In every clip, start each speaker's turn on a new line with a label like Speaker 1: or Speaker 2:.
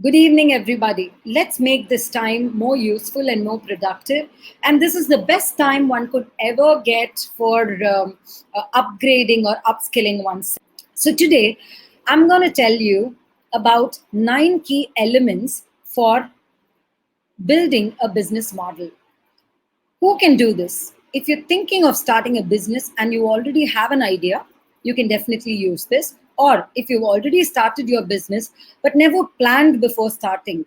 Speaker 1: Good evening, everybody. Let's make this time more useful and more productive. And this is the best time one could ever get for upgrading or upskilling oneself. So, today I'm going to tell you about 9 key elements for building a business model. Who can do this? If you're thinking of starting a business and you already have an idea, you can definitely use this. Or if you've already started your business but never planned before starting,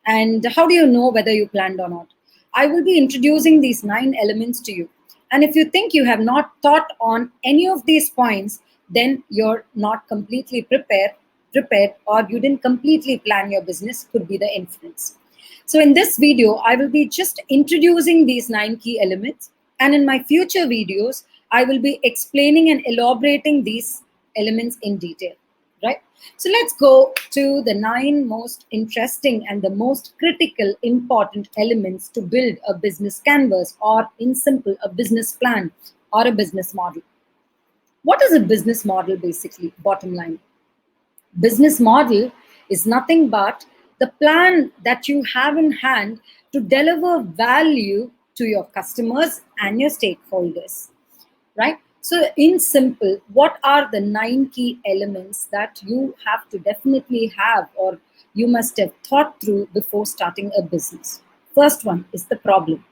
Speaker 1: and how do you know whether you planned or not? I will be introducing these 9 elements to you. And if you think you have not thought on any of these points, then you're not completely prepared, or you didn't completely plan your business, could be the inference. So in this video, I will be just introducing these 9 key elements. And in my future videos, I will be explaining and elaborating these elements in detail, right? So let's go to the 9 most interesting and the most critical, important elements to build a business canvas, or in simple, a business plan or a business model. What is a business model basically? Bottom line. Business model is nothing but the plan that you have in hand to deliver value to your customers and your stakeholders, right? So in simple, what are the 9 key elements that you have to definitely have, or you must have thought through before starting a business? First one is the problem.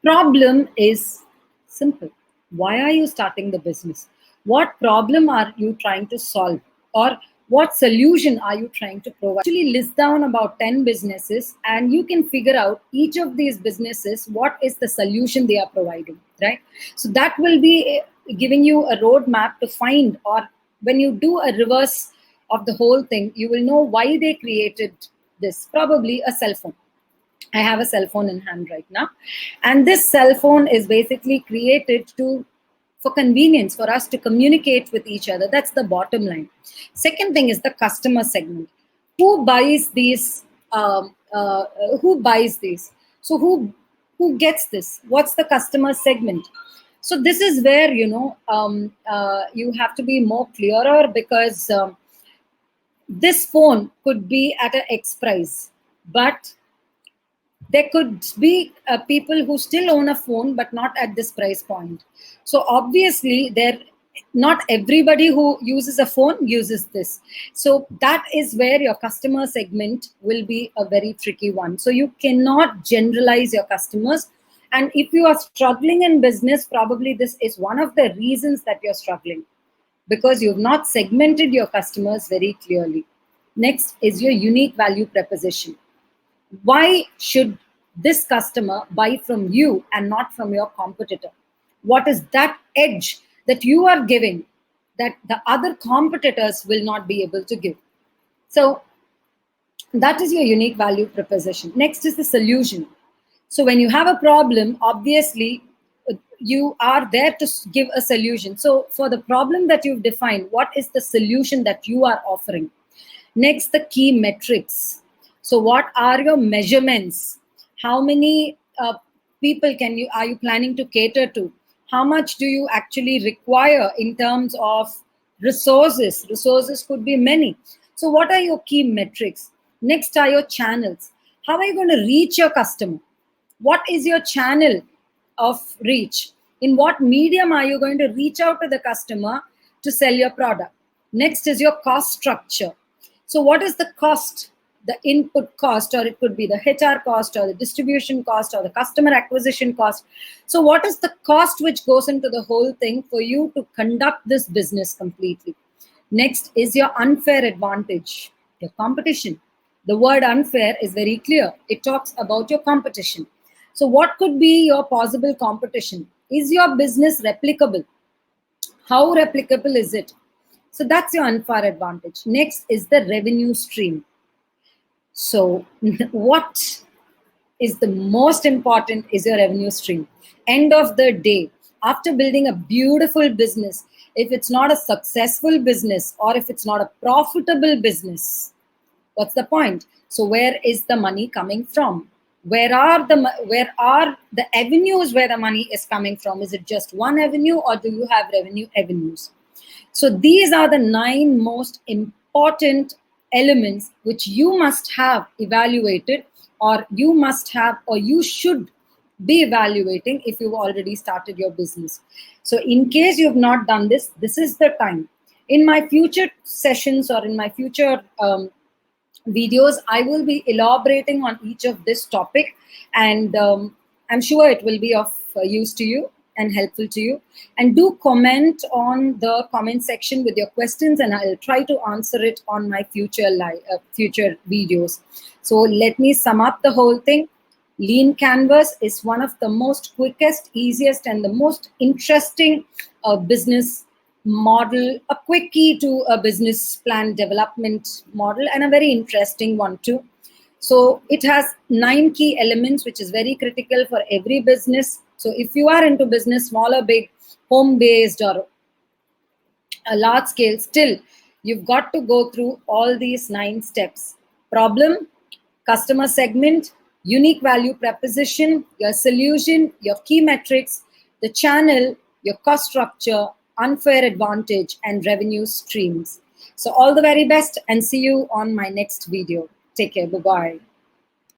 Speaker 1: Problem is simple. Why are you starting the business? What problem are you trying to solve? Or what solution are you trying to provide? Actually, list down about 10 businesses and you can figure out each of these businesses, what is the solution they are providing, right? So that will be giving you a roadmap to find, or when you do a reverse of the whole thing, you will know why they created this. Probably a cell phone. I have a cell phone in hand right now. And this cell phone is basically created for convenience, for us to communicate with each other. That's the bottom line. Second thing is the customer segment. Who buys these? Who buys these? So who gets this? What's the customer segment? So this is where you have to be more clearer, because this phone could be at an X price, but there could be people who still own a phone but not at this price point. So obviously not everybody who uses a phone uses this. So that is where your customer segment will be a very tricky one. So you cannot generalize your customers. And if you are struggling in business, probably this is one of the reasons that you're struggling, because you've not segmented your customers very clearly. Next is your unique value proposition. Why should this customer buy from you and not from your competitor? What is that edge that you are giving that the other competitors will not be able to give? So that is your unique value proposition. Next is the solution. So when you have a problem, obviously you are there to give a solution. So for the problem that you've defined, what is the solution that you are offering? Next, the key metrics. So what are your measurements? How many people are you planning to cater to? How much do you actually require in terms of resources? Resources could be many. So what are your key metrics? Next are your channels. How are you going to reach your customer? What is your channel of reach? In what medium are you going to reach out to the customer to sell your product? Next is your cost structure. So what is the cost? The input cost, or it could be the HR cost, or the distribution cost, or the customer acquisition cost. So what is the cost which goes into the whole thing for you to conduct this business completely? Next is your unfair advantage, your competition. The word unfair is very clear. It talks about your competition. So what could be your possible competition? Is your business replicable? How replicable is it? So that's your unfair advantage. Next is the revenue stream. So what is the most important is your revenue stream. End of the day, after building a beautiful business, if it's not a successful business, or if it's not a profitable business, what's the point? So where is the money coming from? Where are the avenues where the money is coming from? Is it just one avenue, or do you have revenue avenues? So these are the 9 most important elements which you must have evaluated, or you must have, or you should be evaluating if you've already started your business. So in case you've not done this, this is the time. In my future sessions or in my future videos, I will be elaborating on each of this topic, and I'm sure it will be of use to you and helpful to you. And do comment on the comment section with your questions, and I'll try to answer it on my future videos. So let me sum up the whole thing. Lean Canvas is one of the most quickest, easiest, and the most interesting business model, a quick key to a business plan development model, and a very interesting one too. So it has 9 key elements, which is very critical for every business. So if you are into business, small or big, home-based or a large scale, still you've got to go through all these 9 steps. Problem, customer segment, unique value proposition, your solution, your key metrics, the channel, your cost structure, unfair advantage, and revenue streams. So all the very best, and see you on my next video. Take care. Bye-bye.